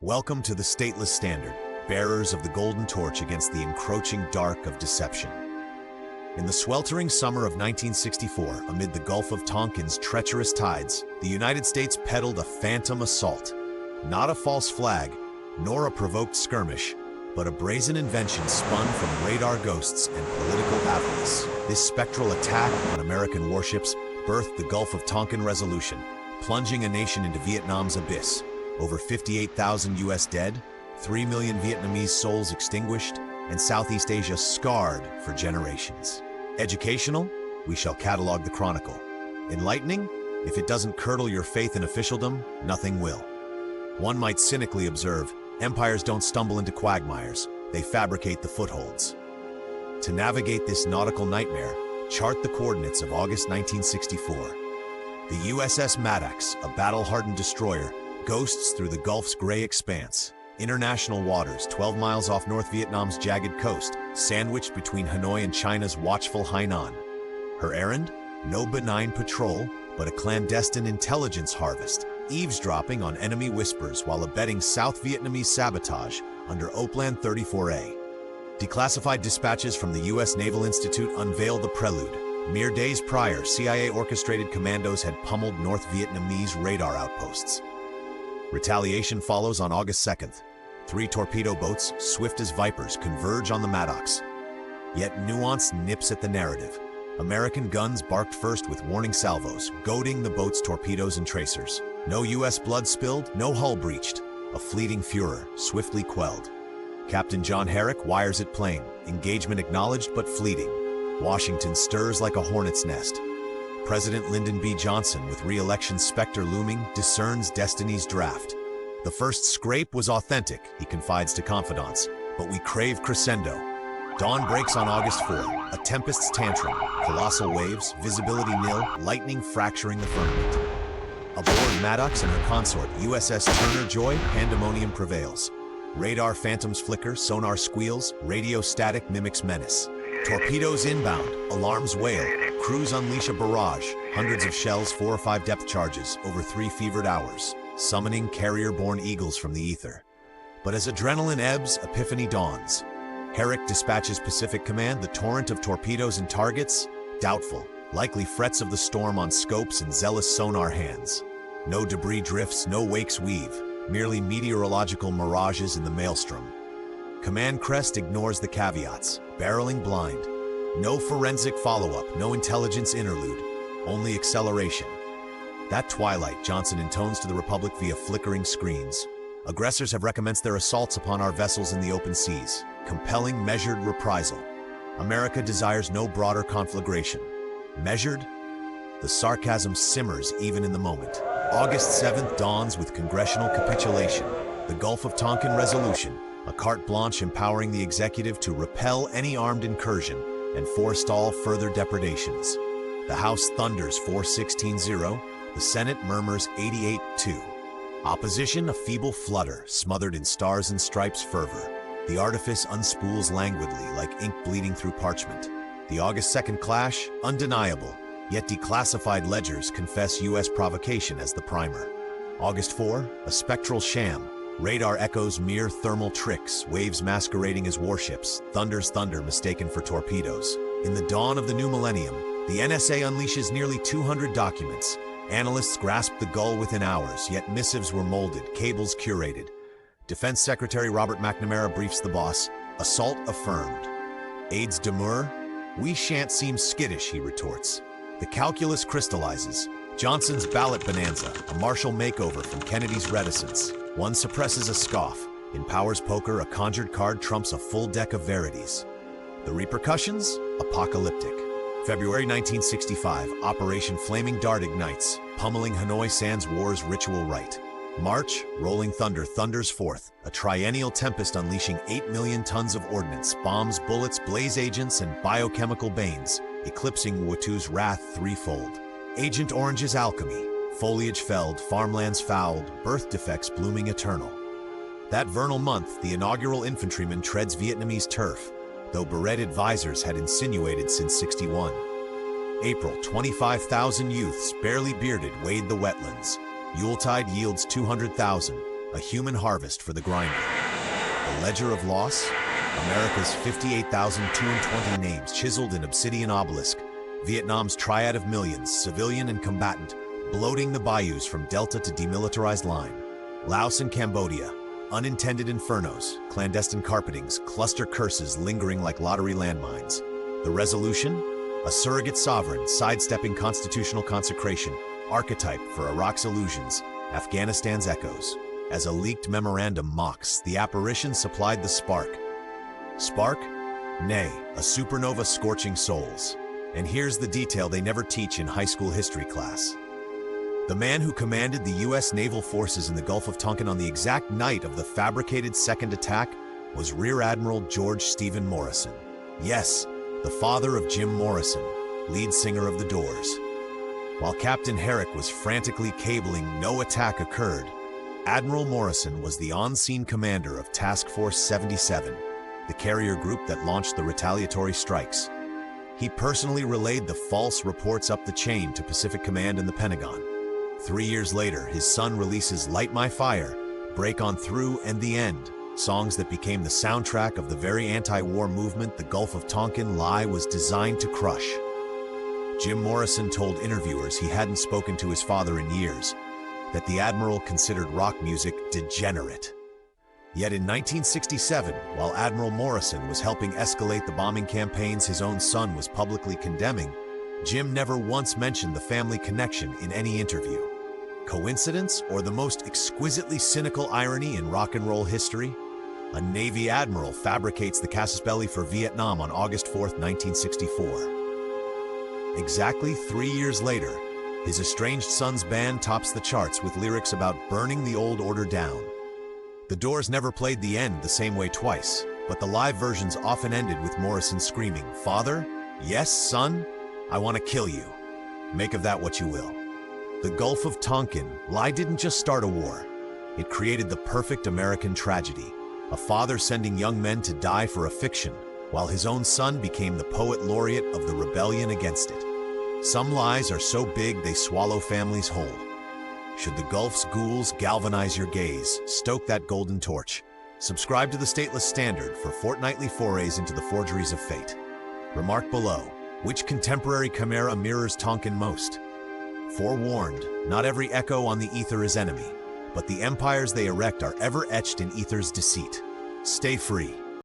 Welcome to the Stateless Standard, bearers of the golden torch against the encroaching dark of deception. In the sweltering summer of 1964, amid the Gulf of Tonkin's treacherous tides, the United States peddled a phantom assault. Not a false flag, nor a provoked skirmish, but a brazen invention spun from radar ghosts and political avarice. This spectral attack on American warships birthed the Gulf of Tonkin Resolution, plunging a nation into Vietnam's abyss. Over 58,000 U.S. dead, 3 million Vietnamese souls extinguished, and Southeast Asia scarred for generations. Educational? We shall catalog the chronicle. Enlightening? If it doesn't curdle your faith in officialdom, nothing will. One might cynically observe, empires don't stumble into quagmires, they fabricate the footholds. To navigate this nautical nightmare, chart the coordinates of August 1964. The USS Maddox, a battle-hardened destroyer, ghosts through the Gulf's gray expanse. International waters 12 miles off North Vietnam's jagged coast, sandwiched between Hanoi and China's watchful Hainan. Her errand? No benign patrol, but a clandestine intelligence harvest, eavesdropping on enemy whispers while abetting South Vietnamese sabotage under Oplan 34A. Declassified dispatches from the U.S. Naval Institute unveil the prelude. Mere days prior, CIA-orchestrated commandos had pummeled North Vietnamese radar outposts. Retaliation follows on August 2nd. 3 torpedo boats, swift as vipers, converge on the Maddox. Yet nuance nips at the narrative. American guns barked first with warning salvos, goading the boat's torpedoes and tracers. No U.S. blood spilled, no hull breached. A fleeting furor, swiftly quelled. Captain John Herrick wires it plain. Engagement acknowledged but fleeting. Washington stirs like a hornet's nest. President Lyndon B. Johnson, with re-election specter looming, discerns destiny's draft. The first scrape was authentic, he confides to confidants, but we crave crescendo. Dawn breaks on August 4, a tempest's tantrum, colossal waves, visibility nil, lightning fracturing the firmament. Aboard Maddox and her consort, USS Turner Joy, pandemonium prevails. Radar phantoms flicker, sonar squeals, radio static mimics menace. Torpedoes inbound, alarms wail, crews unleash a barrage, hundreds of shells, 4 or 5 depth charges, over 3 fevered hours, summoning carrier-borne eagles from the ether. But as adrenaline ebbs, epiphany dawns. Herrick dispatches Pacific Command, the torrent of torpedoes and targets, doubtful, likely frets of the storm on scopes and zealous sonar hands. No debris drifts, no wakes weave, merely meteorological mirages in the maelstrom. Command crest ignores the caveats, barreling blind. No forensic follow-up, no intelligence interlude, only acceleration. That twilight, Johnson intones to the Republic via flickering screens. Aggressors have recommenced their assaults upon our vessels in the open seas, compelling measured reprisal. America desires no broader conflagration. Measured? The sarcasm simmers even in the moment. August 7th dawns with congressional capitulation. The Gulf of Tonkin Resolution, a carte blanche empowering the executive to repel any armed incursion and forestall further depredations. The House thunders 416-0, the Senate murmurs 88-2. Opposition a feeble flutter, smothered in stars and stripes fervor. The artifice unspools languidly like ink bleeding through parchment. The August 2nd clash, undeniable, yet declassified ledgers confess U.S. provocation as the primer. August 4, a spectral sham. Radar echoes mere thermal tricks, waves masquerading as warships, thunder's thunder mistaken for torpedoes. In the dawn of the new millennium, the NSA unleashes nearly 200 documents. Analysts grasped the gull within hours, yet missives were molded, cables curated. Defense Secretary Robert McNamara briefs the boss, assault affirmed. Aides demur, we shan't seem skittish, he retorts. The calculus crystallizes. Johnson's ballot bonanza, a Marshall makeover from Kennedy's reticence. One suppresses a scoff. In Power's poker, a conjured card trumps a full deck of verities. The repercussions? Apocalyptic. February 1965, Operation Flaming Dart ignites, pummeling Hanoi Sands War's ritual rite. March, Rolling Thunder thunders forth, a triennial tempest unleashing 8 million tons of ordnance, bombs, bullets, blaze agents, and biochemical banes, eclipsing Wutu's wrath threefold. Agent Orange's alchemy. Foliage felled, farmlands fouled, birth defects blooming eternal. That vernal month, the inaugural infantryman treads Vietnamese turf, though beret advisors had insinuated since '61. April, 25,000 youths, barely bearded, wade the wetlands. Yuletide yields 200,000. a human harvest for the grinder. The ledger of loss? America's 58,220 names chiseled in obsidian obelisk. Vietnam's triad of millions, civilian and combatant, bloating the bayous from delta to demilitarized line. Laos and Cambodia, unintended infernos, clandestine carpetings, cluster curses lingering like lottery landmines. The resolution? A surrogate sovereign sidestepping constitutional consecration, archetype for Iraq's illusions, Afghanistan's echoes. As a leaked memorandum mocks, the apparition supplied the spark. Spark? Nay, a supernova scorching souls. And here's the detail they never teach in high school history class. The man who commanded the U.S. naval forces in the Gulf of Tonkin on the exact night of the fabricated second attack was Rear Admiral George Stephen Morrison. Yes, the father of Jim Morrison, lead singer of The Doors. While Captain Herrick was frantically cabling no attack occurred, Admiral Morrison was the on-scene commander of Task Force 77, the carrier group that launched the retaliatory strikes. He personally relayed the false reports up the chain to Pacific Command and the Pentagon. 3 years later, his son releases Light My Fire, Break On Through, and The End, songs that became the soundtrack of the very anti-war movement the Gulf of Tonkin lie was designed to crush. Jim Morrison told interviewers he hadn't spoken to his father in years, that the Admiral considered rock music degenerate. Yet in 1967, while Admiral Morrison was helping escalate the bombing campaigns his own son was publicly condemning, Jim never once mentioned the family connection in any interview. Coincidence, or the most exquisitely cynical irony in rock and roll history? A Navy admiral fabricates the casus belli for Vietnam on August 4, 1964. Exactly 3 years later, his estranged son's band tops the charts with lyrics about burning the old order down. The Doors never played The End the same way twice, but the live versions often ended with Morrison screaming, "Father? Yes, son? I want to kill you." Make of that what you will. The Gulf of Tonkin lie didn't just start a war. It created the perfect American tragedy, a father sending young men to die for a fiction, while his own son became the poet laureate of the rebellion against it. Some lies are so big they swallow families whole. Should the Gulf's ghouls galvanize your gaze, stoke that golden torch. Subscribe to the Stateless Standard for fortnightly forays into the forgeries of fate. Remark below, which contemporary chimera mirrors Tonkin most? Forewarned, not every echo on the ether is enemy, but the empires they erect are ever etched in ether's deceit. Stay free.